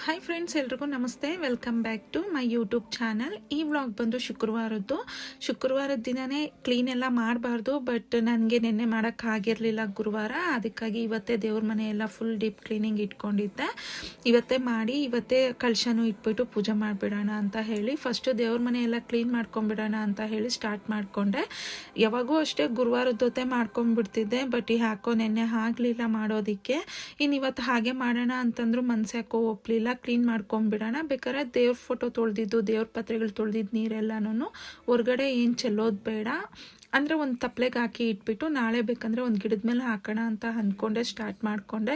Hi friends, ಎಲ್ರಿಗೂ ನಮಸ್ತೆ. Welcome back to my YouTube channel. ಈ ವ್ಲಾಗ್ ಬಂದು ಶುಕ್ರವಾರದ ದಿನವೇ ಕ್ಲೀನ್ ಎಲ್ಲ ಮಾಡಬಾರ್ದು, ಬಟ್ ನನಗೆ ನಿನ್ನೆ ಮಾಡೋಕ್ಕಾಗಿರಲಿಲ್ಲ ಗುರುವಾರ. ಅದಕ್ಕಾಗಿ ಇವತ್ತೇ ದೇವ್ರ ಮನೆ ಎಲ್ಲ ಫುಲ್ ಡೀಪ್ ಕ್ಲೀನಿಂಗ್ ಇಟ್ಕೊಂಡಿದ್ದೆ. ಇವತ್ತೇ ಕಳಶನೂ ಇಟ್ಬಿಟ್ಟು ಪೂಜೆ ಮಾಡಿಬಿಡೋಣ ಅಂತ ಹೇಳಿ ಫಸ್ಟು ದೇವ್ರ ಮನೆ ಎಲ್ಲ ಕ್ಲೀನ್ ಮಾಡ್ಕೊಂಬಿಡೋಣ ಅಂತ ಹೇಳಿ ಸ್ಟಾರ್ಟ್ ಮಾಡಿಕೊಂಡೆ. ಯಾವಾಗೂ ಅಷ್ಟೇ ಗುರುವಾರದ ಜೊತೆ ಮಾಡ್ಕೊಂಡ್ಬಿಡ್ತಿದ್ದೆ, ಬಟ್ ಯಾಕೋ ನಿನ್ನೆ ಆಗಲಿಲ್ಲ ಮಾಡೋದಕ್ಕೆ. ಇನ್ನು ಇವತ್ತು ಹಾಗೆ ಮಾಡೋಣ ಅಂತಂದ್ರು ಮನ್ಸು ಯಾಕೋ ಒಪ್ಪಲಿಲ್ಲ. ಕ್ಲೀನ್ ಮಾಡ್ಕೊಂಡ್ಬಿಡೋಣ. ಬೇಕಾದ್ರೆ ದೇವ್ರ ಫೋಟೋ ತೊಳೆದಿದ್ದು, ದೇವ್ರ ಪಾತ್ರೆಗಳು ತೊಳೆದಿದ್ದು ನೀರೆಲ್ಲನೂ ಹೊರಗಡೆ ಏನು ಚೆಲ್ಲೋದು ಬೇಡ. ಅಂದರೆ ಒಂದು ತಪ್ಪಲೆಗೆ ಹಾಕಿ ಇಟ್ಬಿಟ್ಟು ನಾಳೆ ಬೇಕಂದರೆ ಒಂದು ಗಿಡದ ಮೇಲೆ ಹಾಕೋಣ ಅಂತ ಅಂದ್ಕೊಂಡೆ, ಸ್ಟಾರ್ಟ್ ಮಾಡಿಕೊಂಡೆ.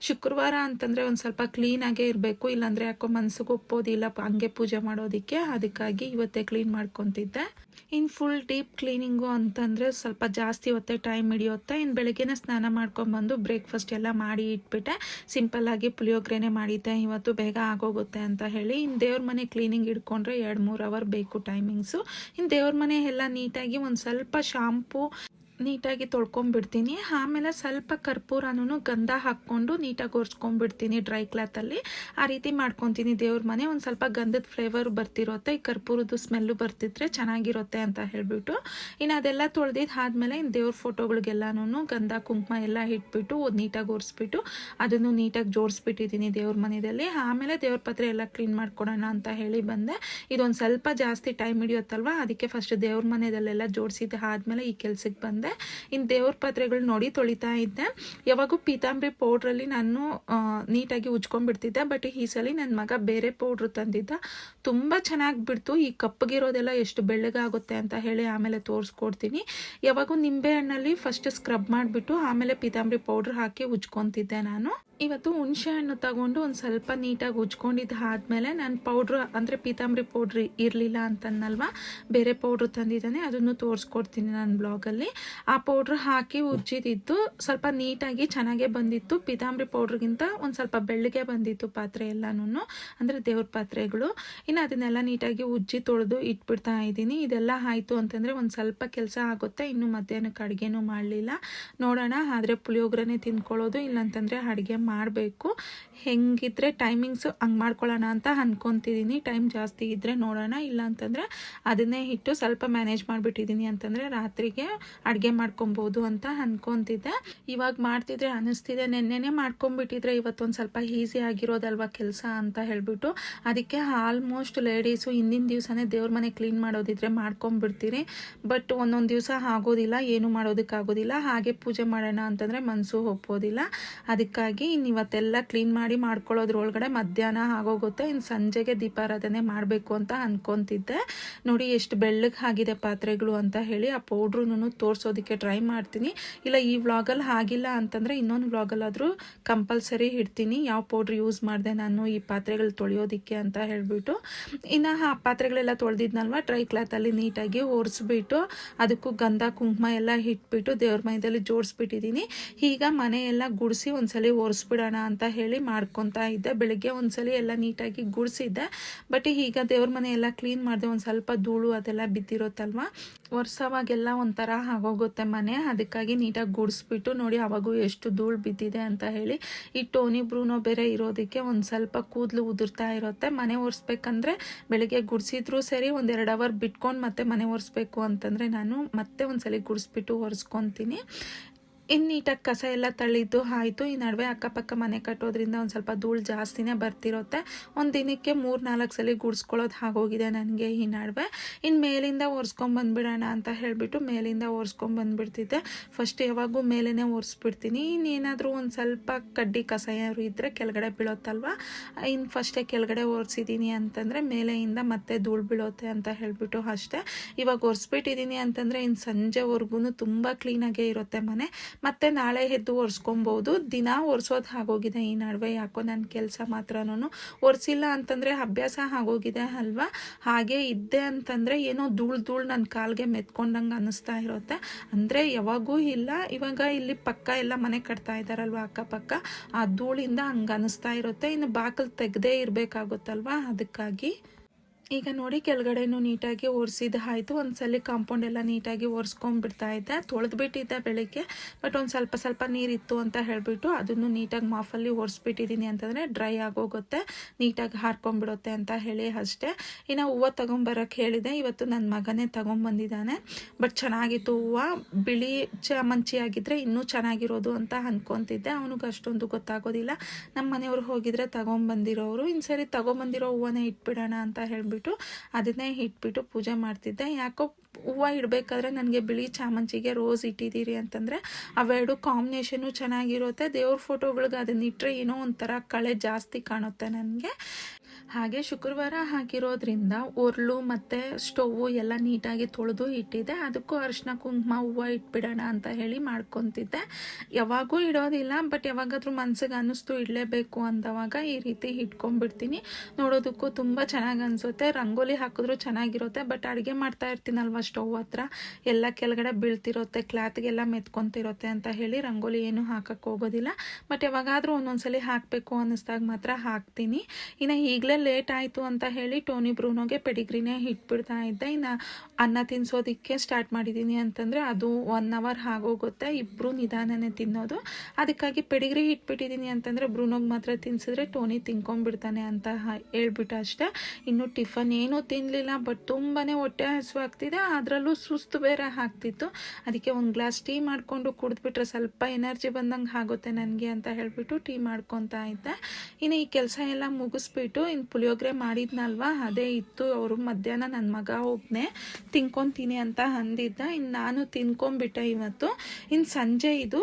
ಶುಕ್ರವಾರ ಅಂತಂದರೆ ಒಂದು ಸ್ವಲ್ಪ ಕ್ಲೀನಾಗೇ ಇರಬೇಕು, ಇಲ್ಲಾಂದರೆ ಯಾಕೋ ಮನ್ಸಿಗೆ ಒಪ್ಪೋದಿಲ್ಲ ಹಂಗೆ ಪೂಜೆ ಮಾಡೋದಕ್ಕೆ. ಅದಕ್ಕಾಗಿ ಇವತ್ತೇ ಕ್ಲೀನ್ ಮಾಡ್ಕೊತಿದ್ದೆ. ಇನ್ನು ಫುಲ್ ಡೀಪ್ ಕ್ಲೀನಿಂಗು ಅಂತಂದರೆ ಸ್ವಲ್ಪ ಜಾಸ್ತಿ ಹೊತ್ತೆ ಟೈಮ್ ಹಿಡಿಯುತ್ತೆ. ಇನ್ನು ಬೆಳಗ್ಗೆನೇ ಸ್ನಾನ ಮಾಡ್ಕೊಂಬಂದು ಬ್ರೇಕ್ಫಾಸ್ಟ್ ಎಲ್ಲ ಮಾಡಿ ಇಟ್ಬಿಟ್ಟೆ. ಸಿಂಪಲ್ಲಾಗಿ ಪುಳಿಯೋಗರೆನೇ ಮಾಡಿದ್ದೆ, ಇವತ್ತು ಬೇಗ ಆಗೋಗುತ್ತೆ ಅಂತ ಹೇಳಿ. ಇನ್ನು ದೇವ್ರ ಮನೆ ಕ್ಲೀನಿಂಗ್ ಹಿಡ್ಕೊಂಡ್ರೆ 2-3 ಅವರ್ ಬೇಕು ಟೈಮಿಂಗ್ಸು. ಇನ್ನು ದೇವ್ರ ಮನೆ ಎಲ್ಲ ನೀಟಾಗಿ ಒಂದು ಸ್ವಲ್ಪ ಶಾಂಪು ನೀಟಾಗಿ ತೊಳ್ಕೊಂಬಿಡ್ತೀನಿ. ಆಮೇಲೆ ಸ್ವಲ್ಪ ಕರ್ಪೂರನೂ ಗಂಧ ಹಾಕ್ಕೊಂಡು ನೀಟಾಗಿ ಒರೆಸ್ಕೊಂಡ್ಬಿಡ್ತೀನಿ ಡ್ರೈ ಕ್ಲಾತಲ್ಲಿ. ಆ ರೀತಿ ಮಾಡ್ಕೊತೀನಿ ದೇವ್ರ ಮನೆ. ಒಂದು ಸ್ವಲ್ಪ ಗಂಧದ ಫ್ಲೇವರ್ ಬರ್ತಿರುತ್ತೆ, ಈ ಕರ್ಪೂರದ್ದು ಸ್ಮೆಲ್ಲು ಬರ್ತಿದ್ರೆ ಚೆನ್ನಾಗಿರುತ್ತೆ ಅಂತ ಹೇಳಿಬಿಟ್ಟು ಇನ್ನು ಅದೆಲ್ಲ ತೊಳೆದಿದ್ದು ಆದಮೇಲೆ ಇನ್ನು ದೇವ್ರ ಫೋಟೋಗಳಿಗೆಲ್ಲನೂ ಗಂಧ ಕುಂಕುಮ ಎಲ್ಲ ಇಟ್ಬಿಟ್ಟು ನೀಟಾಗಿ ಒರೆಸ್ಬಿಟ್ಟು ಅದನ್ನು ನೀಟಾಗಿ ಜೋಡಿಸ್ಬಿಟ್ಟಿದ್ದೀನಿ ದೇವ್ರ ಮನೆಯಲ್ಲಿ. ಆಮೇಲೆ ದೇವ್ರ ಪಾತ್ರೆ ಎಲ್ಲ ಕ್ಲೀನ್ ಮಾಡ್ಕೊಡೋಣ ಅಂತ ಹೇಳಿ ಬಂದೆ. ಇದೊಂದು ಸ್ವಲ್ಪ ಜಾಸ್ತಿ ಟೈಮ್ ಹಿಡಿಯುತ್ತಲ್ವ, ಅದಕ್ಕೆ ಫಸ್ಟ್ ದೇವ್ರ ಮನೆಯಲ್ಲೆಲ್ಲ ಜೋಡಿಸಿದ್ದು ಆದಮೇಲೆ ಈ ಕೆಲ್ಸಕ್ಕೆ ಬಂದೆ. ಇನ್ನು ದೇವ್ರ ಪಾತ್ರೆಗಳು ನೋಡಿ ತೊಳಿತಾ ಇದ್ದೆ. ಯಾವಾಗೂ ಪೀತಾಂಬರಿ ಪೌಡ್ರಲ್ಲಿ ನಾನು ನೀಟಾಗಿ ಉಜ್ಕೊಂಡ್ಬಿಡ್ತಿದ್ದೆ, ಬಟ್ ಈ ಸಲ ನನ್ನ ಮಗ ಬೇರೆ ಪೌಡ್ರು ತಂದಿದ್ದ. ತುಂಬ ಚೆನ್ನಾಗಿ ಬಿಡ್ತು. ಈ ಕಪ್ಪಗಿರೋದೆಲ್ಲ ಎಷ್ಟು ಬೆಳ್ಳಗಾಗುತ್ತೆ ಅಂತ ಹೇಳಿ ಆಮೇಲೆ ತೋರಿಸ್ಕೊಡ್ತೀನಿ. ಯಾವಾಗೂ ನಿಂಬೆ ಹಣ್ಣಲ್ಲಿ ಫಸ್ಟ್ ಸ್ಕ್ರಬ್ ಮಾಡಿಬಿಟ್ಟು ಆಮೇಲೆ ಪೀತಾಂಬರಿ ಪೌಡ್ರ್ ಹಾಕಿ ಉಜ್ಕೊತಿದ್ದೆ ನಾನು. ಇವತ್ತು ಹುಣಸೆ ಹಣ್ಣು ತಗೊಂಡು ಒಂದು ಸ್ವಲ್ಪ ನೀಟಾಗಿ ಉಜ್ಕೊಂಡಿದ್ದು ಆದಮೇಲೆ ನಾನು ಪೌಡ್ರು ಅಂದರೆ ಪೀತಾಂಬರಿ ಪೌಡ್ರ್ ಇರಲಿಲ್ಲ ಅಂತನ್ನಲ್ವ, ಬೇರೆ ಪೌಡ್ರು ತಂದಿದ್ದಾನೆ, ಅದನ್ನು ತೋರಿಸ್ಕೊಡ್ತೀನಿ ನನ್ನ ಬ್ಲಾಗಲ್ಲಿ. ಆ ಪೌಡ್ರ್ ಹಾಕಿ ಉಜ್ಜಿದಿದ್ದು ಸ್ವಲ್ಪ ನೀಟಾಗಿ ಚೆನ್ನಾಗೇ ಬಂದಿತ್ತು. ಪೀತಾಂಬರಿ ಪೌಡ್ರಿಗಿಂತ ಒಂದು ಸ್ವಲ್ಪ ಬೆಳ್ಳಗೆ ಬಂದಿತ್ತು ಪಾತ್ರೆ ಎಲ್ಲನೂ, ಅಂದರೆ ದೇವ್ರ ಪಾತ್ರೆಗಳು. ಇನ್ನು ಅದನ್ನೆಲ್ಲ ನೀಟಾಗಿ ಉಜ್ಜಿ ತೊಳೆದು ಇಟ್ಬಿಡ್ತಾ ಇದ್ದೀನಿ. ಇದೆಲ್ಲ ಆಯಿತು ಅಂತಂದರೆ ಒಂದು ಸ್ವಲ್ಪ ಕೆಲಸ ಆಗುತ್ತೆ. ಇನ್ನು ಮಧ್ಯಾಹ್ನಕ್ಕೆ ಅಡುಗೆನೂ ಮಾಡಲಿಲ್ಲ. ನೋಡೋಣ, ಆದರೆ ಪುಳಿಯೋಗರೆನೇ ತಿಂದ್ಕೊಳ್ಳೋದು, ಇಲ್ಲಾಂತಂದರೆ ಅಡುಗೆ ಮಾಡಬೇಕು. ಹೆಂಗಿದ್ರೆ ಟೈಮಿಂಗ್ಸು ಹಂಗೆ ಮಾಡ್ಕೊಳ್ಳೋಣ ಅಂತ ಅಂದ್ಕೊತಿದ್ದೀನಿ. ಟೈಮ್ ಜಾಸ್ತಿ ಇದ್ದರೆ ನೋಡೋಣ, ಇಲ್ಲ ಅಂತಂದರೆ ಅದನ್ನೇ ಇಟ್ಟು ಸ್ವಲ್ಪ ಮ್ಯಾನೇಜ್ ಮಾಡಿಬಿಟ್ಟಿದ್ದೀನಿ ಅಂತಂದರೆ ರಾತ್ರಿಗೆ ಅಡುಗೆ ಮಾಡ್ಕೊಬೋದು ಅಂತ ಅಂದ್ಕೊತಿದ್ದೆ. ಇವಾಗ ಮಾಡ್ತಿದ್ರೆ ಅನ್ನಿಸ್ತಿದೆ ನೆನ್ನೆನೇ ಮಾಡ್ಕೊಂಬಿಟ್ಟಿದ್ರೆ ಇವತ್ತೊಂದು ಸ್ವಲ್ಪ ಈಸಿ ಆಗಿರೋದಲ್ವ ಕೆಲಸ ಅಂತ ಹೇಳಿಬಿಟ್ಟು. ಅದಕ್ಕೆ ಆಲ್ಮೋಸ್ಟ್ ಲೇಡೀಸು ಹಿಂದಿನ ದಿವಸನೇ ದೇವ್ರ ಮನೆ ಕ್ಲೀನ್ ಮಾಡೋದಿದ್ರೆ ಮಾಡ್ಕೊಂಬಿಡ್ತೀರಿ, ಬಟ್ ಒಂದೊಂದು ದಿವಸ ಆಗೋದಿಲ್ಲ, ಏನು ಮಾಡೋದಕ್ಕಾಗೋದಿಲ್ಲ. ಹಾಗೆ ಪೂಜೆ ಮಾಡೋಣ ಅಂತಂದರೆ ಮನಸ್ಸು ಒಪ್ಪೋದಿಲ್ಲ. ಅದಕ್ಕಾಗಿ ಇನ್ನು ಇವತ್ತೆಲ್ಲ ಕ್ಲೀನ್ ಮಾಡಿ ಮಾಡ್ಕೊಳ್ಳೋದ್ರೊಳಗಡೆ ಮಧ್ಯಾಹ್ನ ಆಗೋಗುತ್ತೆ. ಇನ್ನು ಸಂಜೆಗೆ ದೀಪಾರಾಧನೆ ಮಾಡಬೇಕು ಅಂತ ಅಂದ್ಕೊತಿದ್ದೆ. ನೋಡಿ ಎಷ್ಟು ಬೆಳ್ಳಗೆ ಆಗಿದೆ ಪಾತ್ರೆಗಳು ಅಂತ ಹೇಳಿ. ಆ ಪೌಡ್ರೂ ತೋರಿಸೋದಕ್ಕೆ ಟ್ರೈ ಮಾಡ್ತೀನಿ. ಇಲ್ಲ ಈ ವ್ಲಾಗಲ್ಲಿ ಆಗಿಲ್ಲ ಅಂತಂದರೆ ಇನ್ನೊಂದು ವ್ಲಾಗಲ್ಲಾದರೂ ಕಂಪಲ್ಸರಿ ಇಡ್ತೀನಿ ಯಾವ ಪೌಡ್ರ್ ಯೂಸ್ ಮಾಡಿದೆ ನಾನು ಈ ಪಾತ್ರೆಗಳು ತೊಳೆಯೋದಕ್ಕೆ ಅಂತ ಹೇಳಿಬಿಟ್ಟು. ಇನ್ನು ಆ ಪಾತ್ರೆಗಳೆಲ್ಲ ತೊಳೆದಿದ್ನಲ್ವ ಡ್ರೈ ಕ್ಲಾತಲ್ಲಿ ನೀಟಾಗಿ ಒರೆಸ್ಬಿಟ್ಟು ಅದಕ್ಕೂ ಗಂಧ ಕುಂಕುಮ ಎಲ್ಲ ಇಟ್ಬಿಟ್ಟು ದೇವ್ರ ಮನೆಯಲ್ಲಿ ಜೋಡಿಸ್ಬಿಟ್ಟಿದ್ದೀನಿ. ಈಗ ಮನೆಯೆಲ್ಲ ಗುಡಿಸಿ ಒಂದ್ಸಲಿ ಒರೆಸ್ಬಿಡೋಣ ಅಂತ ಹೇಳಿ ಮಾಡ್ಕೊತಾ ಇದ್ದೆ. ಬೆಳಗ್ಗೆ ಒಂದ್ಸಲಿ ಎಲ್ಲ ನೀಟಾಗಿ ಗುಡಿಸಿದ್ದೆ, ಬಟ್ ಈಗ ದೇವ್ರ ಮನೆ ಎಲ್ಲ ಕ್ಲೀನ್ ಮಾಡಿದೆ. ಒಂದು ಸ್ವಲ್ಪ ಧೂಳು ಅದೆಲ್ಲ ಬಿದ್ದಿರುತ್ತಲ್ವ, ವರ್ಷವಾಗೆಲ್ಲ ಒಂಥರ ಆಗೋಗುತ್ತೆ ಮನೆ. ಅದಕ್ಕಾಗಿ ನೀಟಾಗಿ ಗುಡಿಸ್ಬಿಟ್ಟು ನೋಡಿ ಅವಾಗೂ ಎಷ್ಟು ಧೂಳು ಬಿದ್ದಿದೆ ಅಂತ ಹೇಳಿ. ಈ ಟೋನಿ ಬ್ರೂನೋ ಬೇರೆ ಇರೋದಕ್ಕೆ ಒಂದು ಸ್ವಲ್ಪ ಕೂದಲು ಉದುರ್ತಾ ಇರುತ್ತೆ. ಮನೆ ಒರೆಸ್ಬೇಕಂದ್ರೆ ಬೆಳಗ್ಗೆ ಗುಡಿಸಿದ್ರು ಸರಿ, 1-2 ಅವರ್ ಬಿಟ್ಕೊಂಡು ಮತ್ತೆ ಮನೆ ಒರೆಸ್ಬೇಕು ಅಂತಂದರೆ ನಾನು ಮತ್ತೆ ಒಂದ್ಸಲಿ ಗುಡಿಸ್ಬಿಟ್ಟು ಒರೆಸ್ಕೊತೀನಿ. ಇನ್ನು ನೀಟಾಗಿ ಕಸ ಎಲ್ಲ ತಳ್ಳಿದ್ದು ಆಯಿತು. ಈ ನಡುವೆ ಅಕ್ಕಪಕ್ಕ ಮನೆ ಕಟ್ಟೋದ್ರಿಂದ ಒಂದು ಸ್ವಲ್ಪ ಧೂಳು ಜಾಸ್ತಿನೇ ಬರ್ತಿರುತ್ತೆ. ಒಂದು ದಿನಕ್ಕೆ 3-4 ಸಲ ಗುಡಿಸ್ಕೊಳ್ಳೋದು ಆಗೋಗಿದೆ ನನಗೆ ಈ ನಡುವೆ. ಇನ್ನು ಮೇಲಿಂದ ಒರೆಸ್ಕೊಂಬಂದ್ಬಿಡೋಣ ಅಂತ ಹೇಳಿಬಿಟ್ಟು ಮೇಲಿಂದ ಒರೆಸ್ಕೊಂಬಂದ್ಬಿಡ್ತಿದ್ದೆ. ಫಸ್ಟ್ ಯಾವಾಗೂ ಮೇಲೇ ಒರೆಸ್ಬಿಡ್ತೀನಿ. ಇನ್ನೇನಾದರೂ ಒಂದು ಸ್ವಲ್ಪ ಕಡ್ಡಿ ಕಸ ಯಾರು ಇದ್ದರೆ ಕೆಳಗಡೆ ಬೀಳೋತ್ತಲ್ವ, ಇನ್ನು ಫಸ್ಟೇ ಕೆಳಗಡೆ ಒರೆಸಿದ್ದೀನಿ ಅಂತಂದರೆ ಮೇಲೆಯಿಂದ ಮತ್ತೆ ಧೂಳು ಬೀಳೋತ್ತೆ ಅಂತ ಹೇಳಿಬಿಟ್ಟು ಅಷ್ಟೇ. ಇವಾಗ ಒರೆಸ್ಬಿಟ್ಟಿದ್ದೀನಿ ಅಂತಂದರೆ ಇನ್ನು ಸಂಜೆವರೆಗೂ ತುಂಬ ಕ್ಲೀನಾಗೇ ಇರುತ್ತೆ ಮನೆ. ಮತ್ತು ನಾಳೆ ಎದ್ದು ಒರೆಸ್ಕೊಬೋದು. ದಿನ ಒರೆಸೋದು ಆಗೋಗಿದೆ ಈ ನಡುವೆ. ಯಾಕೋ ನನ್ನ ಕೆಲಸ ಮಾತ್ರನೂ ಒರೆಸಿಲ್ಲ ಅಂತಂದರೆ ಅಭ್ಯಾಸ ಆಗೋಗಿದೆ ಅಲ್ವಾ. ಹಾಗೆ ಇದ್ದೆ ಅಂತಂದರೆ ಏನೋ ಧೂಳು ನನ್ನ ಕಾಲಿಗೆ ಮೆತ್ಕೊಂಡಂಗೆ ಅನ್ನಿಸ್ತಾ ಇರುತ್ತೆ. ಅಂದರೆ ಯಾವಾಗೂ ಇಲ್ಲ, ಇವಾಗ ಇಲ್ಲಿ ಪಕ್ಕ ಎಲ್ಲ ಮನೆ ಕಟ್ತಾ ಇದ್ದಾರಲ್ವ ಅಕ್ಕಪಕ್ಕ, ಆ ಧೂಳಿಂದ ಹಂಗೆ ಅನ್ನಿಸ್ತಾ ಇರುತ್ತೆ. ಇನ್ನು ಬಾಗಿಲು ತೆಗೆದೇ ಇರಬೇಕಾಗುತ್ತಲ್ವ, ಅದಕ್ಕಾಗಿ ಈಗ ನೋಡಿ ಕೆಳಗಡೆನೂ ನೀಟಾಗಿ ಒರೆಸಿದ್ದು ಆಯಿತು. ಒಂದ್ಸಲ ಕಾಂಪೌಂಡ್ ಎಲ್ಲ ನೀಟಾಗಿ ಒರೆಸ್ಕೊಂಡ್ಬಿಡ್ತಾ ಇದ್ದೆ. ತೊಳೆದ್ಬಿಟ್ಟಿದ್ದೆ ಬೆಳಿಗ್ಗೆ, ಬಟ್ ಒಂದು ಸ್ವಲ್ಪ ನೀರಿತ್ತು ಅಂತ ಹೇಳಿಬಿಟ್ಟು ಅದನ್ನು ನೀಟಾಗಿ ಮಾಫಲ್ಲಿ ಒರೆಸ್ಬಿಟ್ಟಿದ್ದೀನಿ. ಅಂತಂದರೆ ಡ್ರೈ ಆಗೋಗುತ್ತೆ, ನೀಟಾಗಿ ಹಾರ್ಕೊಂಡ್ಬಿಡುತ್ತೆ ಅಂತ ಹೇಳಿ ಅಷ್ಟೇ. ಇನ್ನು ಹೂವು ತೊಗೊಂಬರೋಕ್ಕೆ ಹೇಳಿದೆ. ಇವತ್ತು ನನ್ನ ಮಗನೇ ತೊಗೊಂಬಂದಿದ್ದಾನೆ. ಬಟ್ ಚೆನ್ನಾಗಿತ್ತು ಹೂವು. ಬಿಳಿ ಚಾಮಂಚಿ ಆಗಿದ್ದರೆ ಇನ್ನೂ ಚೆನ್ನಾಗಿರೋದು ಅಂತ ಅಂದ್ಕೊತಿದ್ದೆ. ಅವನಿಗೆ ಅಷ್ಟೊಂದು ಗೊತ್ತಾಗೋದಿಲ್ಲ. ನಮ್ಮ ಮನೆಯವ್ರು ಹೋಗಿದ್ರೆ ತೊಗೊಂಬಂದಿರೋರು. ಇನ್ನು ಸರಿ ತೊಗೊಂಬಂದಿರೋ ಹೂವನ್ನೇ ಇಟ್ಬಿಡೋಣ ಅಂತ ಹೇಳಿಬಿಟ್ಟು ಅದನ್ನೇ ಇಟ್ಬಿಟ್ಟು ಪೂಜೆ ಮಾಡ್ತಿದ್ದೆ. ಯಾಕೋ ಹೂವು ಇಡಬೇಕಾದ್ರೆ ನನಗೆ ಬಿಳಿ ಚಾಮಂಚಿಗೆ ರೋಸ್ ಇಟ್ಟಿದ್ದೀರಿ ಅಂತಂದರೆ ಅವೆರಡು ಕಾಂಬಿನೇಷನು ಚೆನ್ನಾಗಿರುತ್ತೆ. ದೇವ್ರ ಫೋಟೋಗಳಿಗೆ ಅದನ್ನ ಇಟ್ಟರೆ ಏನೋ ಒಂಥರ ಕಳೆ ಜಾಸ್ತಿ ಕಾಣುತ್ತೆ ನನಗೆ. ಹಾಗೆ ಶುಕ್ರವಾರ ಹಾಕಿರೋದ್ರಿಂದ ಒರ್ಲು ಮತ್ತು ಸ್ಟೌವು ಎಲ್ಲ ನೀಟಾಗಿ ತೊಳೆದು ಇಟ್ಟಿದ್ದೆ. ಅದಕ್ಕೂ ಅರಿಶಿನ ಕುಂಕುಮ ಹೂವು ಇಟ್ಬಿಡೋಣ ಅಂತ ಹೇಳಿ ಮಾಡ್ಕೊತಿದ್ದೆ. ಯಾವಾಗೂ ಇಡೋದಿಲ್ಲ, ಬಟ್ ಯಾವಾಗಾದ್ರೂ ಮನ್ಸಿಗೆ ಅನ್ನಿಸ್ತು ಇಡಲೇಬೇಕು ಅಂದವಾಗ ಈ ರೀತಿ ಇಟ್ಕೊಂಡ್ಬಿಡ್ತೀನಿ. ನೋಡೋದಕ್ಕೂ ತುಂಬ ಚೆನ್ನಾಗಿ ಅನಿಸುತ್ತೆ. ರಂಗೋಲಿ ಹಾಕಿದ್ರೂ ಚೆನ್ನಾಗಿರುತ್ತೆ. ಬಟ್ ಅಡುಗೆ ಮಾಡ್ತಾ ಇರ್ತೀನಲ್ವ ಸ್ಟವ್ ಹತ್ರ, ಎಲ್ಲ ಕೆಳಗಡೆ ಬೀಳ್ತಿರುತ್ತೆ, ಕ್ಲಾತ್ಗೆಲ್ಲ ಮೆತ್ಕೊತಿರುತ್ತೆ ಅಂತ ಹೇಳಿ ರಂಗೋಲಿ ಏನು ಹಾಕಕ್ಕೆ ಹೋಗೋದಿಲ್ಲ. ಬಟ್ ಯಾವಾಗಾದರೂ ಒಂದೊಂದ್ಸಲಿ ಹಾಕಬೇಕು ಅನ್ನಿಸ್ದಾಗ ಮಾತ್ರ ಹಾಕ್ತೀನಿ. ಇನ್ನು ಈಗಲೇ ಲೇಟ್ ಆಯಿತು ಅಂತ ಹೇಳಿ ಟೋನಿ ಬ್ರೂನೋಗೆ ಪೆಡಿಗ್ರಿನೇ ಇಟ್ಬಿಡ್ತಾ ಇದ್ದೆ. ಇನ್ನು ಅನ್ನ ತಿನ್ನಿಸೋದಕ್ಕೆ ಸ್ಟಾರ್ಟ್ ಮಾಡಿದ್ದೀನಿ ಅಂತಂದರೆ ಅದು 1 ಅವರ್ ಆಗೋಗುತ್ತೆ. ಇಬ್ಬರು ನಿಧಾನನೇ ತಿನ್ನೋದು. ಅದಕ್ಕಾಗಿ ಪೆಡಿಗ್ರಿ ಇಟ್ಬಿಟ್ಟಿದ್ದೀನಿ ಅಂತಂದರೆ ಬ್ರೂನೋಗೆ ಮಾತ್ರ ತಿನ್ನಿಸಿದ್ರೆ ಟೋನಿ ತಿನ್ಕೊಂಡ್ಬಿಡ್ತಾನೆ ಅಂತ ಹೇಳ್ಬಿಟ್ಟು ಅಷ್ಟೇ. ಇನ್ನು ಟಿಫನ್ ಏನೂ ತಿನ್ನಲಿಲ್ಲ, ಬಟ್ ತುಂಬಾ ಹೊಟ್ಟೆ ಹಸಿವಾಗ್ತಿದೆ. ಅದರಲ್ಲೂ ಸುಸ್ತು ಬೇರೆ ಆಗ್ತಿತ್ತು. ಅದಕ್ಕೆ ಒಂದು ಗ್ಲಾಸ್ ಟೀ ಮಾಡಿಕೊಂಡು ಕುಡಿದ್ಬಿಟ್ರೆ ಸ್ವಲ್ಪ ಎನರ್ಜಿ ಬಂದಂಗೆ ಆಗುತ್ತೆ ನನಗೆ ಅಂತ ಹೇಳಿಬಿಟ್ಟು ಟೀ ಮಾಡ್ಕೊತಾ ಇದ್ದೆ. ಇನ್ನು ಈ ಕೆಲಸ ಎಲ್ಲ ಮುಗಿಸ್ಬಿಟ್ಟು ಇನ್ನು ಪುಳಿಯೋಗರೆ ಮಾಡಿದ್ನಲ್ವ ಅದೇ ಇತ್ತು. ಅವರು ಮಧ್ಯಾಹ್ನ ನನ್ನ ಮಗ ಒಬ್ಬನೇ ತಿನ್ಕೊತೀನಿ ಅಂತ ಅಂದಿದ್ದ. ಇನ್ನು ನಾನು ತಿನ್ಕೊಂಬಿಟ್ಟೆ ಇವತ್ತು. ಇನ್ನು ಸಂಜೆ ಇದು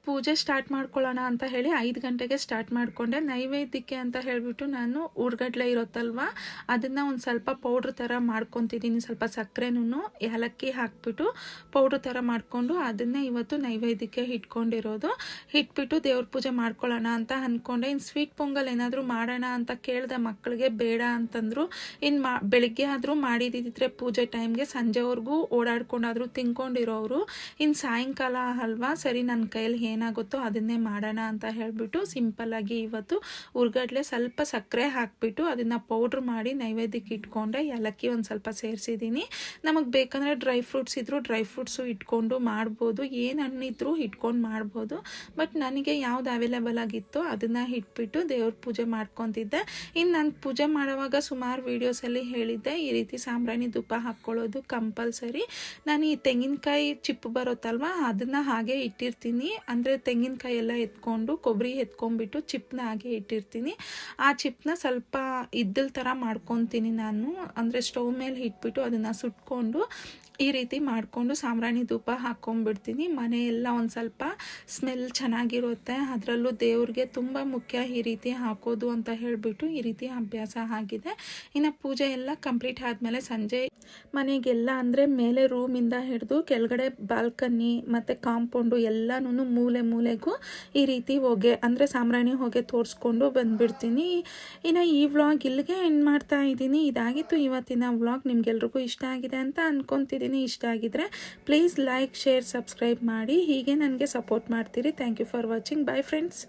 ಪೂಜೆ ಸ್ಟಾರ್ಟ್ ಮಾಡ್ಕೊಳ್ಳೋಣ ಅಂತ ಹೇಳಿ 5 ಗಂಟೆಗೆ ಸ್ಟಾರ್ಟ್ ಮಾಡಿಕೊಂಡೆ. ನೈವೇದ್ಯಕ್ಕೆ ಅಂತ ಹೇಳಿಬಿಟ್ಟು ನಾನು ಉರ್ಗಡ್ಲೆ ಇರುತ್ತಲ್ವ ಅದನ್ನು ಒಂದು ಸ್ವಲ್ಪ ಪೌಡ್ರ್ ಥರ ಮಾಡ್ಕೊತಿದ್ದೀನಿ. ಸ್ವಲ್ಪ ಸಕ್ಕರೆನೂ ಏಲಕ್ಕಿ ಹಾಕ್ಬಿಟ್ಟು ಪೌಡ್ರ್ ಥರ ಮಾಡಿಕೊಂಡು ಅದನ್ನೇ ಇವತ್ತು ನೈವೇದ್ಯಕ್ಕೆ ಇಟ್ಕೊಂಡಿರೋದು. ಇಟ್ಬಿಟ್ಟು ದೇವ್ರ ಪೂಜೆ ಮಾಡ್ಕೊಳ್ಳೋಣ ಅಂತ ಅಂದ್ಕೊಂಡೆ. ಇನ್ನು ಸ್ವೀಟ್ ಪೊಂಗಲ್ ಏನಾದರೂ ಮಾಡೋಣ ಅಂತ ಕೇಳಿದೆ ಮಕ್ಕಳಿಗೆ, ಬೇಡ ಅಂತಂದರು. ಇನ್ನು ಬೆಳಿಗ್ಗೆ ಆದರೂ ಮಾಡಿದ್ದಿದ್ರೆ ಪೂಜೆ ಟೈಮ್ಗೆ ಸಂಜೆವರೆಗೂ ಓಡಾಡ್ಕೊಂಡಾದರೂ ತಿನ್ಕೊಂಡಿರೋರು. ಇನ್ನು ಸಾಯಂಕಾಲ ಅಲ್ವಾ, ಸರಿ ನನ್ನ ಕೈಯಲ್ಲಿ ಏನಾಗುತ್ತೋ ಅದನ್ನೇ ಮಾಡೋಣ ಅಂತ ಹೇಳಿಬಿಟ್ಟು ಸಿಂಪಲ್ಲಾಗಿ ಇವತ್ತು ಉರ್ಗಡ್ಲೆ ಸ್ವಲ್ಪ ಸಕ್ಕರೆ ಹಾಕಿಬಿಟ್ಟು ಅದನ್ನು ಪೌಡ್ರ್ ಮಾಡಿ ನೈವೇದ್ಯಕ್ಕೆ ಇಟ್ಕೊಂಡೆ. ಏಲಕ್ಕಿ ಒಂದು ಸ್ವಲ್ಪ ಸೇರಿಸಿದ್ದೀನಿ. ನಮಗೆ ಬೇಕಂದರೆ ಡ್ರೈ ಫ್ರೂಟ್ಸ್ ಇದ್ದರೂ ಡ್ರೈ ಫ್ರೂಟ್ಸು ಇಟ್ಕೊಂಡು ಮಾಡ್ಬೋದು, ಏನು ಹಣ್ಣಿದ್ರೂ ಇಟ್ಕೊಂಡು ಮಾಡ್ಬೋದು. ಬಟ್ ನನಗೆ ಯಾವ್ದು ಅವೈಲೇಬಲ್ ಆಗಿತ್ತೋ ಅದನ್ನು ಇಟ್ಬಿಟ್ಟು ದೇವ್ರ ಪೂಜೆ ಮಾಡ್ಕೊತಿದ್ದೆ. ಇನ್ನು ನಾನು ಪೂಜೆ ಮಾಡುವಾಗ ಸುಮಾರು ವೀಡಿಯೋಸಲ್ಲಿ ಹೇಳಿದ್ದೆ ಈ ರೀತಿ ಸಾಂಬ್ರಾಣಿ ಧೂಪ ಹಾಕ್ಕೊಳ್ಳೋದು ಕಂಪಲ್ಸರಿ. ನಾನು ಈ ತೆಂಗಿನಕಾಯಿ ಚಿಪ್ಪು ಬರುತ್ತಲ್ವ ಅದನ್ನು ಹಾಗೆ ಇಟ್ಟಿರ್ತೀನಿ. ಅಂದರೆ ತೆಂಗಿನಕಾಯಿ ಎಲ್ಲ ಎತ್ಕೊಂಡು ಕೊಬ್ಬರಿ ಎತ್ಕೊಂಡ್ಬಿಟ್ಟು ಚಿಪ್ಪನ್ನ ಹಾಗೆ ಇಟ್ಟಿರ್ತೀನಿ. ಆ ಚಿಪ್ಪನ್ನ ಸ್ವಲ್ಪ ಇದ್ದಲ್ ಥರ ಮಾಡ್ಕೊತೀನಿ ನಾನು. ಅಂದರೆ ಸ್ಟವ್ ಮೇಲೆ ಇಟ್ಬಿಟ್ಟು ಅದನ್ನು ಸುಟ್ಕೊಂಡು ಈ ರೀತಿ ಮಾಡಿಕೊಂಡು ಸಾಂಬ್ರಾಣಿ ಧೂಪ ಹಾಕ್ಕೊಂಡ್ಬಿಡ್ತೀನಿ. ಮನೆಯೆಲ್ಲ ಒಂದು ಸ್ವಲ್ಪ ಸ್ಮೆಲ್ ಚೆನ್ನಾಗಿರುತ್ತೆ. ಅದರಲ್ಲೂ ದೇವ್ರಿಗೆ ತುಂಬ ಮುಖ್ಯ ಈ ರೀತಿ ಹಾಕೋದು ಅಂತ ಹೇಳಿಬಿಟ್ಟು ಈ ರೀತಿ ಅಭ್ಯಾಸ ಆಗಿದೆ. ಇನ್ನು ಪೂಜೆ ಎಲ್ಲ ಕಂಪ್ಲೀಟ್ ಆದಮೇಲೆ ಸಂಜೆ ಮನೆಗೆಲ್ಲ ಅಂದರೆ ಮೇಲೆ ರೂಮಿಂದ ಹಿಡಿದು ಕೆಳಗಡೆ ಬಾಲ್ಕನಿ ಮತ್ತು ಕಾಂಪೌಂಡು ಎಲ್ಲನೂ ಮೂಲೆಗೂ ಈ ರೀತಿ ಹೊಗೆ ಅಂದರೆ ಸಾಂಬ್ರಾಣಿ ಹೊಗೆ ತೋರಿಸ್ಕೊಂಡು ಬಂದುಬಿಡ್ತೀನಿ. ಇನ್ನು ಈ ವ್ಲಾಗ್ ಇಲ್ಲಿಗೆ ಎಂಡ್ ಮಾಡ್ತಾ ಇದ್ದೀನಿ. ಇದಾಗಿತ್ತು ಇವತ್ತಿನ ವ್ಲಾಗ್. ನಿಮ್ಗೆಲ್ರಿಗೂ ಇಷ್ಟ ಆಗಿದೆ ಅಂತ ಅಂದ್ಕೊತೀನಿ. ಇಷ್ಟ ಆಗಿದ್ರೆ ಪ್ಲೀಸ್ ಲೈಕ್, ಶೇರ್, ಸಬ್ಸ್ಕ್ರೈಬ್ ಮಾಡಿ. ಹೀಗೆ ನನಗೆ ಸಪೋರ್ಟ್ ಮಾಡ್ತೀರಿ. Thank you for watching. Bye friends.